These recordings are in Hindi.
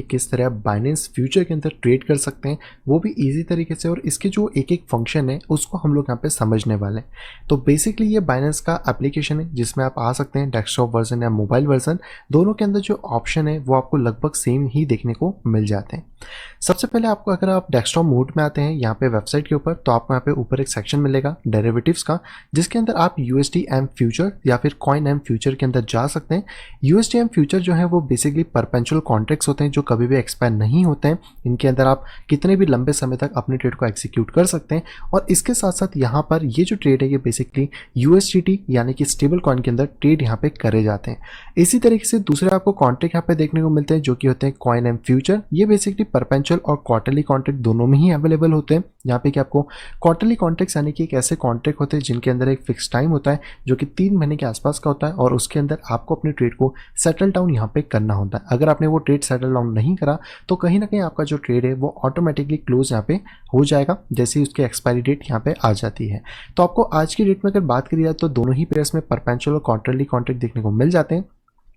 किस तरह आप बाइनेंस फ्यूचर के अंदर ट्रेड कर सकते हैं, वो भी ईजी तरीके से, और इसके जो एक एक फंक्शन है उसको हम लोग यहाँ पे समझने वाले हैं। तो बेसिकली ये बाइनेंस का एप्लीकेशन है जिसमें आप आ सकते हैं, डेस्कटॉप वर्जन या मोबाइल वर्जन, दोनों के अंदर जो ऑप्शन है वो आपको लगभग सेम ही देखने को मिल जाते हैं। सबसे पहले आपको, अगर आप डेस्कटॉप मोड में आते हैं यहाँ पे वेबसाइट के ऊपर, तो आपको यहाँ पे ऊपर एक सेक्शन मिलेगा डेरिवेटिव्स का, जिसके अंदर आप USD-M फ्यूचर या फिर CoinM फ्यूचर के अंदर जा सकते हैं। USD-M फ्यूचर जो है वो बेसिकली परपेचुअल कॉन्ट्रैक्ट्स होते हैं जो कभी भी एक्सपायर नहीं होते हैं। इनके अंदर आप कितने भी लंबे समय तक अपने ट्रेड को एग्जीक्यूट कर सकते हैं, और इसके साथ साथ यहाँ पर ये जो ट्रेड है ये बेसिकली USDT यानी कि स्टेबल कॉइन के अंदर ट्रेड यहाँ पे करे जाते हैं। इसी तरीके से दूसरे आपको कॉन्ट्रैक्ट यहाँ पे देखने को मिलते हैं जो कि होते हैं CoinM फ्यूचर। ये बेसिकली परपेचुअल और क्वार्टरली कॉन्ट्रैक्ट दोनों में ही अवेलेबल होते हैं। यहाँ पे कि आपको क्वार्टरली कॉन्ट्रैक्ट्स यानी कि एक ऐसे कॉन्ट्रैक्ट होते हैं जिनके अंदर एक फिक्स टाइम होता है जो कि 3 महीने के आसपास का होता है, और उसके अंदर आपको अपने ट्रेड को सेटल डाउन यहाँ पे करना होता है। अगर आपने वो ट्रेड सेटल डाउन नहीं करा तो कहीं ना कहीं आपका जो ट्रेड है वो ऑटोमेटिकली क्लोज यहाँ पे हो जाएगा जैसे ही उसकी एक्सपायरी डेट यहाँ पे आ जाती है। तो आपको आज की डेट में अगर बात करी जाए तो दोनों ही पेयर्स में परपेचुअल और क्वार्टरली कॉन्ट्रैक्ट देखने को मिल जाते हैं,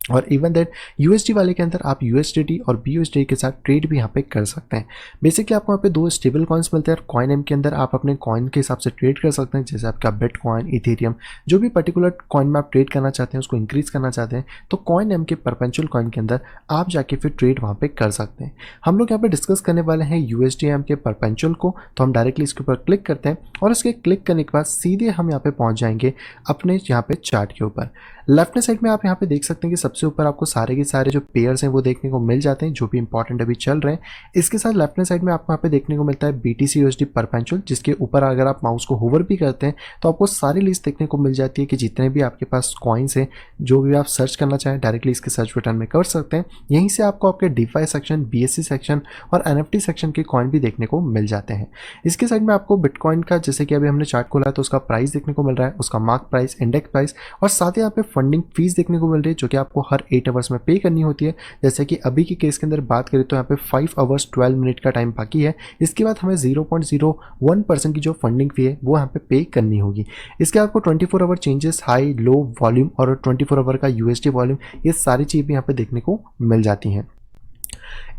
और इवन दैट USD वाले के अंदर आप USDT और BUSD के साथ ट्रेड भी यहाँ पे कर सकते हैं। बेसिकली आपको यहाँ पे 2 स्टेबल कॉइन्स मिलते हैं, और CoinM के अंदर आप अपने कॉइन के हिसाब से ट्रेड कर सकते हैं, जैसे आपका बिटकॉइन, इथेरियम, जो भी पर्टिकुलर कॉइन में आप ट्रेड करना चाहते हैं उसको इंक्रीज करना चाहते हैं तो CoinM के परपेचुअल कॉइन के अंदर आप जाके फिर ट्रेड वहाँ पे कर सकते हैं। हम लोग यहाँ पे डिस्कस करने वाले हैं USD-M के परपेचुअल को, तो हम डायरेक्टली इसके ऊपर क्लिक करते हैं, और इसके क्लिक करने के बाद सीधे हम यहाँ पे पहुँच जाएंगे अपने यहाँ पे चार्ट के ऊपर। लेफ्ट साइड में आप यहाँ पे देख सकते हैं कि सबसे ऊपर आपको सारे के सारे जो पेयर्स हैं वो देखने को मिल जाते हैं जो भी इंपॉर्टेंट अभी चल रहे हैं। इसके साथ लेफ्ट साइड में आपको यहाँ पे देखने को मिलता है BTC USD परपेचुअल, जिसके ऊपर अगर आप माउस को होवर भी करते हैं तो आपको सारी लिस्ट देखने को मिल जाती है कि जितने भी आपके पास कॉइन्स हैं, जो भी आप सर्च करना चाहें डायरेक्टली इसके सर्च बटन में कर सकते हैं। यहीं से आपको आपके DeFi सेक्शन, BSC सेक्शन और NFT सेक्शन के कॉइन भी देखने को मिल जाते हैं। इसके साइड में आपको बिटकॉइन का, जैसे कि अभी हमने चार्ट खोला है तो उसका प्राइस देखने को मिल रहा है, उसका मार्क प्राइस, इंडेक्स प्राइस, और साथ ही यहाँ पे फंडिंग फीस देखने को मिल रही है जो कि आपको हर 8 आवर्स में पे करनी होती है। जैसे कि अभी के केस के अंदर बात करें तो यहाँ पे 5 आवर्स 12 मिनट का टाइम बाकी है। इसके बाद हमें 0.01% की जो फंडिंग फी है वो यहाँ पे करनी होगी। इसके आपको 24 hour changes, high, low volume और 24 आवर का USD वॉल्यूम, ये सारी चीज़ भी यहाँ पे देखने को मिल जाती हैं।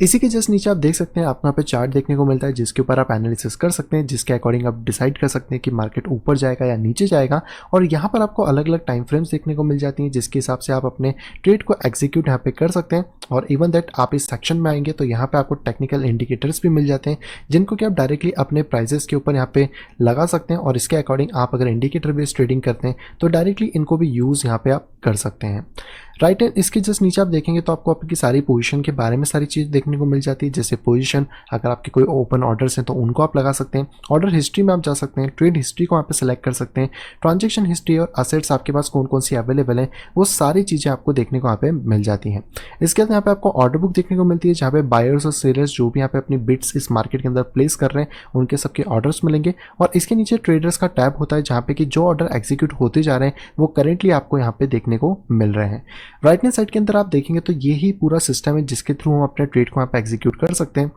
इसी के जस्ट नीचे आप देख सकते हैं आपको यहाँ पे चार्ट देखने को मिलता है जिसके ऊपर आप एनालिसिस कर सकते हैं, जिसके अकॉर्डिंग आप डिसाइड कर सकते हैं कि मार्केट ऊपर जाएगा या नीचे जाएगा। और यहाँ पर आपको अलग अलग टाइम फ्रेम्स देखने को मिल जाती हैं जिसके हिसाब से आप अपने ट्रेड को एग्जीक्यूट यहाँ पे कर सकते हैं। और इवन दैट आप इस सेक्शन में आएंगे तो यहाँ पे आपको टेक्निकल इंडिकेटर्स भी मिल जाते हैं जिनको कि आप डायरेक्टली अपने प्राइजेस के ऊपर यहाँ पे लगा सकते हैं, और इसके अकॉर्डिंग आप अगर इंडिकेटर बेस्ड ट्रेडिंग करते हैं तो डायरेक्टली इनको भी यूज़ यहाँ पे आप कर सकते हैं। राइट हैंड इसके जस्ट नीचे आप देखेंगे तो आपको आपकी सारी पोजीशन के बारे में सारी चीज़ देखने को मिल जाती है, जैसे पोजीशन, अगर आपके कोई ओपन ऑर्डर्स हैं तो उनको आप लगा सकते हैं, ऑर्डर हिस्ट्री में आप जा सकते हैं, ट्रेड हिस्ट्री को यहाँ पे सेलेक्ट कर सकते हैं, ट्रांजेक्शन हिस्ट्री और असेट्स आपके पास कौन कौन सी अवेलेबल है वो सारी चीज़ें आपको देखने को यहाँ पे मिल जाती हैं। इसके बाद यहाँ पे आपको ऑर्डर बुक देखने को मिलती है जहाँ पे बायर्स और सेलर्स जो भी यहाँ पे अपनी बिट्स इस मार्केट के अंदर प्लेस कर रहे हैं उनके सबके ऑर्डर्स मिलेंगे, और इसके नीचे ट्रेडर्स का टैब होता है जहाँ पे कि जो ऑर्डर एग्जीक्यूट होते जा रहे हैं वो करेंटली आपको यहाँ पे देखने को मिल रहे हैं। राइट हैंड साइड के अंदर आप देखेंगे तो ये ही पूरा सिस्टम है जिसके थ्रू हम अपने ट्रेड को यहाँ पे एग्जीक्यूट कर सकते हैं,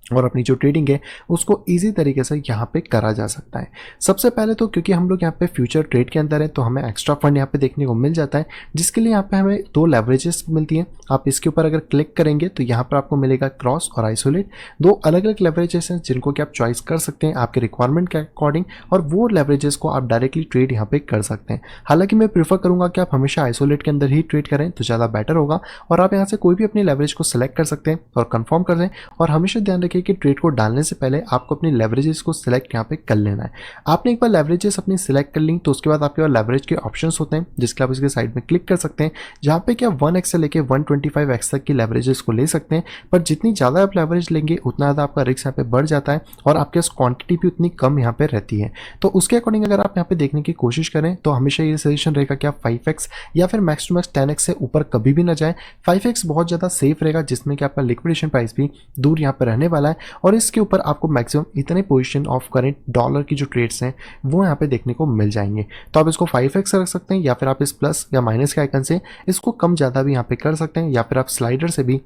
और अपनी जो ट्रेडिंग है उसको इजी तरीके से यहाँ पे करा जा सकता है। सबसे पहले तो क्योंकि हम लोग यहाँ पे फ्यूचर ट्रेड के अंदर है तो हमें एक्स्ट्रा फंड यहाँ पे देखने को मिल जाता है, जिसके लिए यहाँ पे हमें 2 लेवरेजेस मिलती हैं। आप इसके ऊपर अगर क्लिक करेंगे तो यहाँ पर आपको मिलेगा क्रॉस और आइसोलेट, 2 अलग अलग लेवरेजेस हैं जिनको कि आप चॉइस कर सकते हैं आपके रिक्वायरमेंट के अकॉर्डिंग, और वो लेवरेजेस को आप डायरेक्टली ट्रेड यहाँ पे कर सकते हैं। हालांकि मैं प्रीफर करूँगा कि आप हमेशा आइसोलेट के अंदर ही ट्रेड करें तो ज़्यादा बेटर होगा, और आप यहाँ से कोई भी अपनी लेवरेज को सिलेक्ट कर सकते हैं और कन्फर्म कर दें। और हमेशा ध्यान रखिए कि ट्रेड को डालने से पहले आपको अपनी लेवरेजेस को सिलेक्ट यहाँ पे कर लेना है। आपने एक बार लेवरेजेस अपनी सिलेक्ट कर ली तो उसके बाद आपके पास लेवरेज के ऑप्शंस होते हैं जिसके आप इसके साइड में क्लिक कर सकते हैं, जहाँ पे क्या 1x से लेके 125x तक की लेवरेजेस को ले सकते हैं। पर जितनी ज़्यादा आप लेवरेज लेंगे उतना ज़्यादा आपका रिस्क यहाँ पे बढ़ जाता है, और आपके पास क्वांटिटी भी उतनी कम यहाँ पे रहती है। तो उसके अकॉर्डिंग अगर आप यहाँ पे देखने की कोशिश करें तो हमेशा ये सजेशन रहेगा कि आप 5x या फिर मैक्स टू मैक्स 10x से ऊपर कभी भी ना जाए। 5x बहुत ज़्यादा सेफ रहेगा जिसमें कि आपका लिक्विडेशन प्राइस भी दूर यहाँ पर रहने वाला है, और इसके ऊपर आपको मैक्सिमम इतने पोजीशन ऑफ करेंट डॉलर की जो ट्रेड्स हैं वो यहाँ पे देखने को मिल जाएंगे। तो आप इसको 5x रख सकते हैं, या फिर आप इस प्लस या माइनस के आइकन से इसको कम ज़्यादा भी यहाँ पे कर सकते हैं, या फिर आप स्लाइडर से भी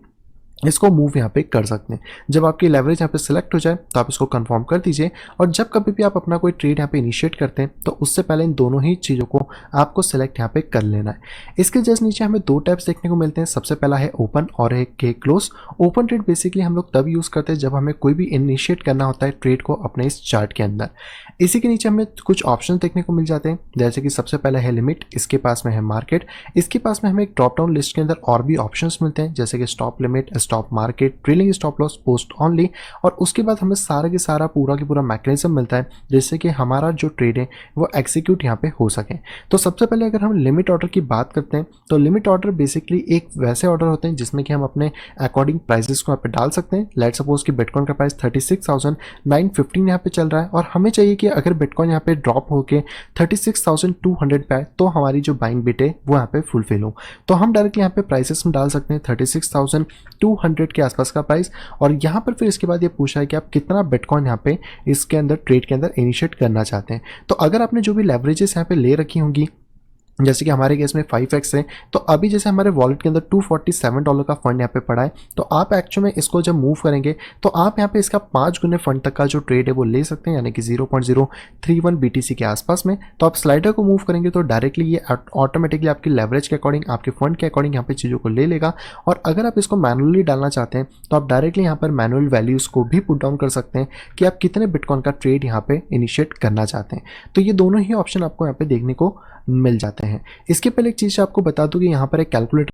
इसको मूव यहाँ पे कर सकते हैं। जब आपकी लेवरेज यहाँ पे सिलेक्ट हो जाए तो आप इसको कंफर्म कर दीजिए, और जब कभी भी आप अपना कोई ट्रेड यहाँ पे इनिशिएट करते हैं तो उससे पहले इन दोनों ही चीज़ों को आपको सिलेक्ट यहाँ पे कर लेना है। इसके जस्ट नीचे हमें दो टैब्स देखने को मिलते हैं। सबसे पहला है ओपन और एक है क्लोज। ओपन ट्रेड बेसिकली हम लोग तब यूज़ करते हैं जब हमें कोई भी इनिशिएट करना होता है ट्रेड को अपने इस चार्ट के अंदर। इसी के नीचे हमें कुछ ऑप्शन देखने को मिल जाते हैं, जैसे कि सबसे पहले है लिमिट, इसके पास में है मार्केट, इसके पास में हमें एक ड्रॉप डाउन लिस्ट के अंदर और भी ऑप्शंस मिलते हैं, जैसे कि stop limit, stop market, trailing stop loss, post only, और उसके बाद हमें सारा के सारा पूरा की पूरा मैकेनिज्म मिलता है जिससे कि हमारा जो ट्रेड है वो एग्जीक्यूट यहाँ पे हो सके। तो सबसे पहले अगर हम लिमिट ऑर्डर की बात करते हैं तो लिमिट ऑर्डर बेसिकली एक वैसे ऑर्डर होते हैं जिसमें कि हम अपने अकॉर्डिंग प्राइसेस को यहाँ पे डाल सकते हैं। लेट सपोज कि बिटकॉइन का प्राइस 36,915 यहाँ पे चल रहा है और हमें चाहिए कि अगर बिटकॉइन यहाँ पे ड्रॉप होके 36,200 पे आए तो हमारी जो बाइंग बिट है वो यहाँ पे फुलफिल हो। तो हम डायरेक्टली यहाँ पे प्राइसेस में डाल सकते हैं 36,200 के आसपास का प्राइस, और यहाँ पर फिर इसके बाद ये पूछा है कि आप कितना बिटकॉइन यहाँ पे इसके अंदर ट्रेड के अंदर इनिशिएट करना चाहते हैं। तो अगर आपने जो भी लेवरेजेस यहाँ पे ले रखी होंगी, जैसे कि हमारे केस में 5x है, तो अभी जैसे हमारे वॉलेट के अंदर $247 का फंड यहाँ पे पड़ा है, तो आप एक्चुअली में इसको जब मूव करेंगे तो आप यहाँ पे इसका 5 गुने फंड तक का जो ट्रेड है वो ले सकते हैं, यानी कि 0.031 BTC के आसपास में। तो आप स्लाइडर को मूव करेंगे तो डायरेक्टली ये ऑटोमेटिकली आपकी लेवरेज के अकॉर्डिंग, आपके फंड के अकॉर्डिंग यहाँ पे चीज़ों को ले लेगा। और अगर आप इसको मैनुअली डालना चाहते हैं तो आप डायरेक्टली यहाँ पर मैनुअल वैल्यूज़ को भी पुट डाउन कर सकते हैं कि आप कितने बिटकॉइन का ट्रेड यहाँ पे इनिशिएट करना चाहते हैं। तो ये दोनों ही ऑप्शन आपको यहाँ पे देखने को मिल जाते हैं। इसके पहले एक चीज़ आपको बता दूं कि यहाँ पर एक कैलकुलेटर